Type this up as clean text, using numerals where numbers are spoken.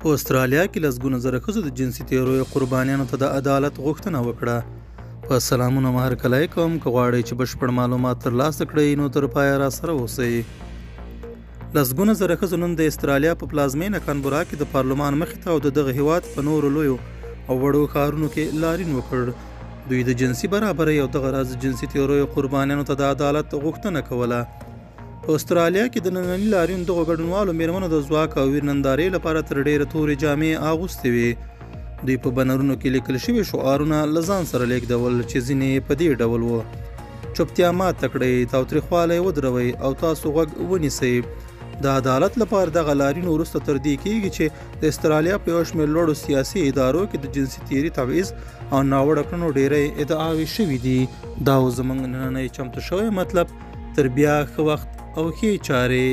په استرالیا کې لسګونه زره ښځو د جنسي تیرویو قربانیانو ته د عدالت غوښتنه وکړه. په سلامونه مه هرکلی کوم. که غواړئ چې بشپړ معلومات ترلاسه کړئ نو تر پایه راسره اوسئ. لسګونه زره ښځو نن د استرالیا په پلازمینه کانبرا کې د پارلمان مخې ته او د دغه هیواد په نورو لویو او وړو ښارونو کې لاریون وکړ. دوی د جنسي برابرۍ او دغه راز جنسي تیرویو قربانیانو ته د عدالت غوښتنه کوله. په استرالیا کې د ننني لاریون دغو ګډونوالو میرمنو د ځواک او ویر نندارې لپاره تر ډیره تورې جامې اغوستې وې. دوی په بنرونو کې لیکل شوي شعارونه له ځان سره لیږدول چې ځینې په دې ډول وو: چوپتیا ماته کړئ، تاوتریخوالی ودروئ او تاسو غوږ ونیسئ. د عدالت لپاره دغه لاریون وروسته تر دې کېږي چې د استرالیا په یو شمېر لوړو سیاسي ادارو کې د جنسي تیري تبعیض او ناوړه کړنو ډیری ادعاوې شوي دي. دا و زموږ نننی چمتو شوی مطلب. تر بیا ښه وخت او ښې چارې.